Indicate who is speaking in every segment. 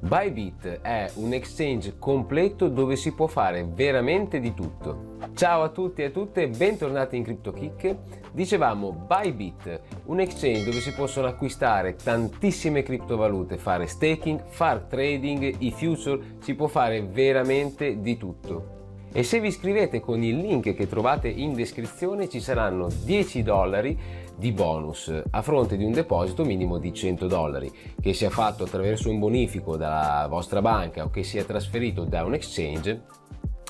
Speaker 1: Bybit è un exchange completo dove si può fare veramente di tutto. Ciao a tutti e a tutte, bentornati in CryptoKick. Dicevamo Bybit, un exchange dove si possono acquistare tantissime criptovalute, fare staking, fare trading, i future, si può fare veramente di tutto. E se vi iscrivete con il link che trovate in descrizione ci saranno $10 di bonus a fronte di un deposito minimo di $100, che sia fatto attraverso un bonifico dalla vostra banca o che sia trasferito da un exchange.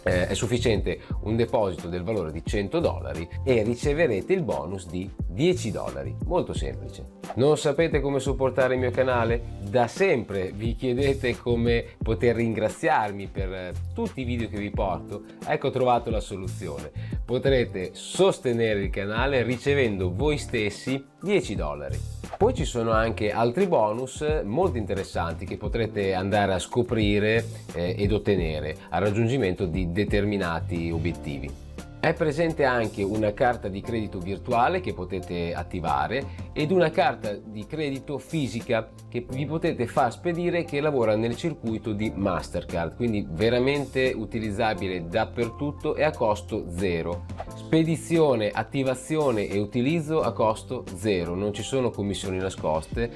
Speaker 1: È sufficiente un deposito del valore di $100 e riceverete il bonus di $10. Molto semplice. Non sapete come supportare il mio canale? Da sempre vi chiedete come poter ringraziarmi per tutti i video che vi porto. Ecco, ho trovato la soluzione. Potrete sostenere il canale ricevendo voi stessi $10. Poi ci sono anche altri bonus molto interessanti che potrete andare a scoprire ed ottenere al raggiungimento di determinati obiettivi. È presente anche una carta di credito virtuale che potete attivare ed una carta di credito fisica che vi potete far spedire, che lavora nel circuito di Mastercard, quindi veramente utilizzabile dappertutto e a costo zero. Spedizione, attivazione e utilizzo a costo zero, non ci sono commissioni nascoste,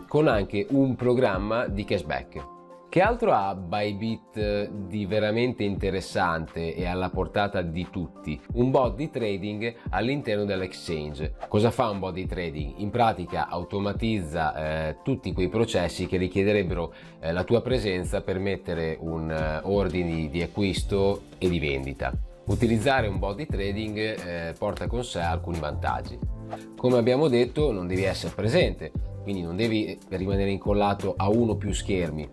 Speaker 1: con anche un programma di cashback. Che altro ha Bybit di veramente interessante e alla portata di tutti? Un bot di trading all'interno dell'exchange. Cosa fa un bot di trading? In pratica automatizza tutti quei processi che richiederebbero la tua presenza per mettere un ordine di acquisto e di vendita. Utilizzare un bot di trading porta con sé alcuni vantaggi. Come abbiamo detto, non devi essere presente, quindi non devi rimanere incollato a uno o più schermi.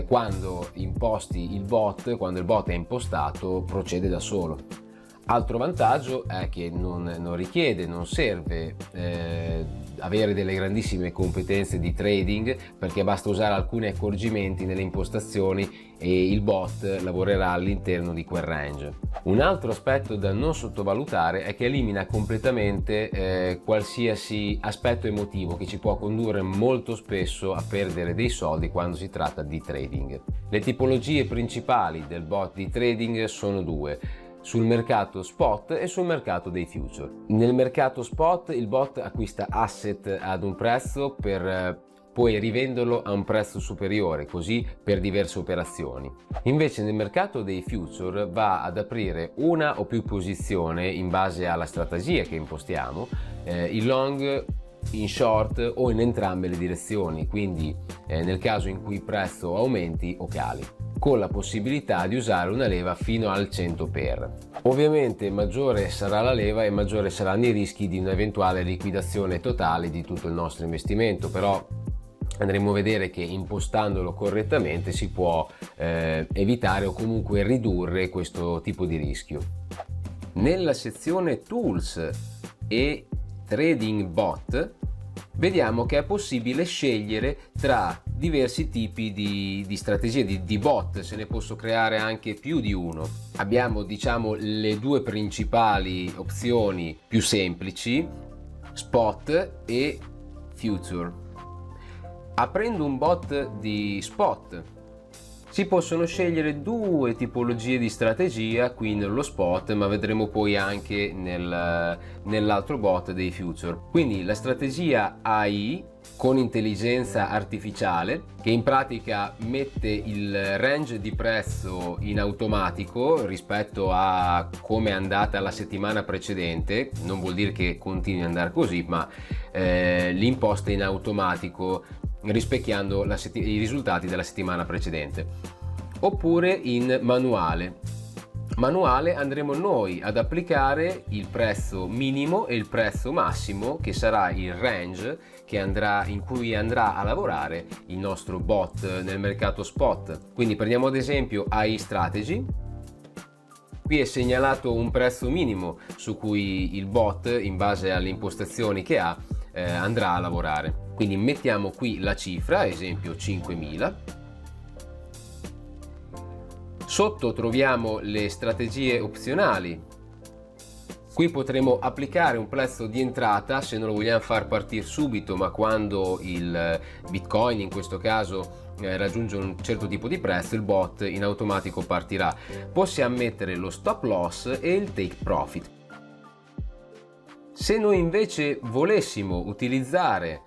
Speaker 1: Quando imposti il bot, quando il bot è impostato, procede da solo. Altro vantaggio è che non richiede, non serve avere delle grandissime competenze di trading, perché basta usare alcuni accorgimenti nelle impostazioni e il bot lavorerà all'interno di quel range. Un altro aspetto da non sottovalutare è che elimina completamente qualsiasi aspetto emotivo che ci può condurre molto spesso a perdere dei soldi quando si tratta di trading. Le tipologie principali del bot di trading sono due: sul mercato spot e sul mercato dei future. Nel mercato spot il bot acquista asset ad un prezzo per poi rivenderlo a un prezzo superiore, così per diverse operazioni. Invece nel mercato dei future va ad aprire una o più posizioni in base alla strategia che impostiamo, in long, in short o in entrambe le direzioni, quindi nel caso in cui il prezzo aumenti o cali, con la possibilità di usare una leva fino al 100%. Ovviamente maggiore sarà la leva e maggiore saranno i rischi di un'eventuale liquidazione totale di tutto il nostro investimento, però andremo a vedere che impostandolo correttamente si può evitare o comunque ridurre questo tipo di rischio. Nella sezione Tools e Trading Bot vediamo che è possibile scegliere tra diversi tipi di strategie di bot. Se ne posso creare anche più di uno. Abbiamo, diciamo, le due principali opzioni più semplici: spot e future. Aprendo un bot di spot si possono scegliere due tipologie di strategia qui nello spot, ma vedremo poi anche nell'altro bot dei future. Quindi la strategia AI con intelligenza artificiale, che in pratica mette il range di prezzo in automatico rispetto a come è andata la settimana precedente. Non vuol dire che continui ad andare così, ma l'imposta in automatico rispecchiando i risultati della settimana precedente. Oppure in manuale. Manuale andremo noi ad applicare il prezzo minimo e il prezzo massimo, che sarà il range in cui andrà a lavorare il nostro bot nel mercato spot. Quindi prendiamo ad esempio AI Strategy. Qui è segnalato un prezzo minimo su cui il bot, in base alle impostazioni che ha, andrà a lavorare. Quindi mettiamo qui la cifra, esempio 5.000. Sotto troviamo le strategie opzionali. Qui potremo applicare un prezzo di entrata se non lo vogliamo far partire subito, ma quando il Bitcoin in questo caso raggiunge un certo tipo di prezzo, il bot in automatico partirà. Possiamo mettere lo stop loss e il take profit. Se noi invece volessimo utilizzare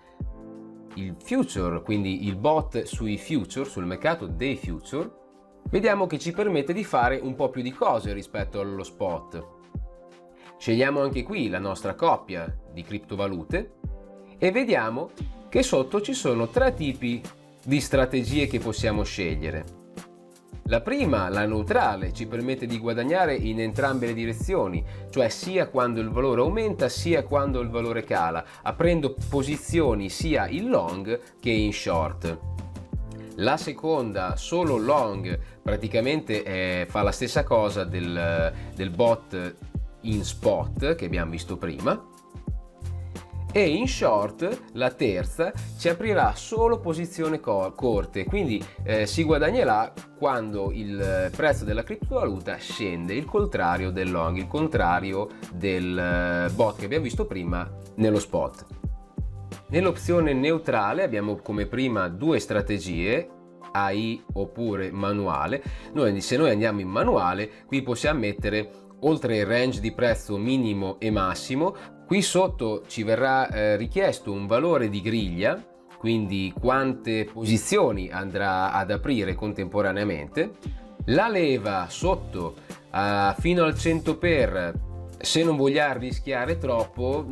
Speaker 1: il future, quindi il bot sui future, sul mercato dei future, vediamo che ci permette di fare un po' più di cose rispetto allo spot. Scegliamo anche qui la nostra coppia di criptovalute e vediamo che sotto ci sono tre tipi di strategie che possiamo scegliere. La prima, la neutrale, ci permette di guadagnare in entrambe le direzioni, cioè sia quando il valore aumenta sia quando il valore cala, aprendo posizioni sia in long che in short. La seconda, solo long, praticamente fa la stessa cosa del bot in spot che abbiamo visto prima, e in short, la terza, ci aprirà solo posizioni corte, quindi si guadagnerà quando il prezzo della criptovaluta scende, il contrario del long, il contrario del bot che abbiamo visto prima nello spot. Nell'opzione neutrale abbiamo come prima due strategie, AI oppure manuale. Se noi andiamo in manuale, qui possiamo mettere, oltre il range di prezzo minimo e massimo, qui sotto ci verrà richiesto un valore di griglia, quindi quante posizioni andrà ad aprire contemporaneamente, la leva sotto fino al 100 per, se non vogliamo rischiare troppo,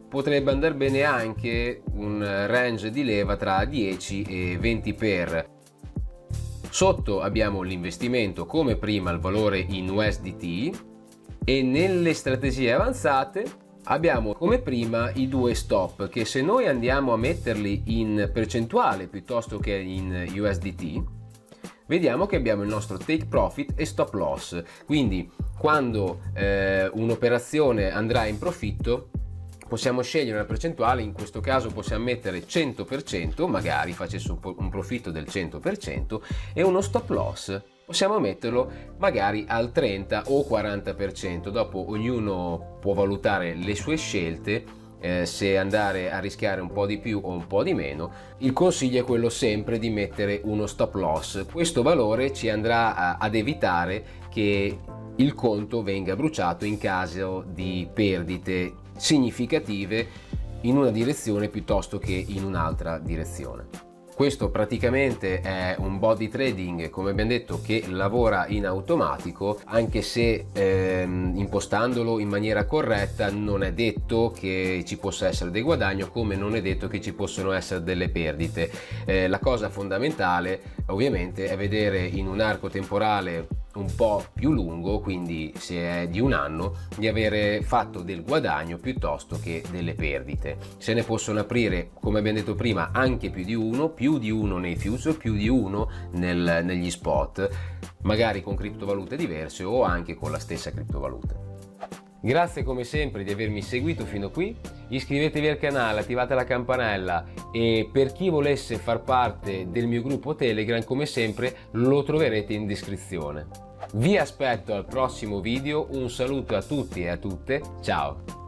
Speaker 1: potrebbe andare bene anche un range di leva tra 10 e 20 per. Sotto abbiamo l'investimento come prima, il valore in USDT, e nelle strategie avanzate abbiamo come prima i due stop, che se noi andiamo a metterli in percentuale piuttosto che in USDT, vediamo che abbiamo il nostro take profit e stop loss. Quindi quando un'operazione andrà in profitto possiamo scegliere una percentuale, in questo caso possiamo mettere 100%, magari facesse un profitto del 100%, e uno stop loss possiamo metterlo magari al 30 o 40%, dopo ognuno può valutare le sue scelte, se andare a rischiare un po' di più o un po' di meno. Il consiglio è quello sempre di mettere uno stop loss, questo valore ci andrà ad evitare che il conto venga bruciato in caso di perdite significative in una direzione piuttosto che in un'altra direzione. Questo praticamente è un bot di trading, come abbiamo detto, che lavora in automatico, anche se impostandolo in maniera corretta non è detto che ci possa essere del guadagno, come non è detto che ci possono essere delle perdite. La cosa fondamentale ovviamente è vedere in un arco temporale un po' più lungo, quindi se è di un anno, di avere fatto del guadagno piuttosto che delle perdite. Se ne possono aprire, come abbiamo detto prima, anche più di uno nei future, più di uno negli spot, magari con criptovalute diverse o anche con la stessa criptovaluta. Grazie come sempre di avermi seguito fino qui, iscrivetevi al canale, attivate la campanella, e per chi volesse far parte del mio gruppo Telegram, come sempre lo troverete in descrizione. Vi aspetto al prossimo video, un saluto a tutti e a tutte, ciao!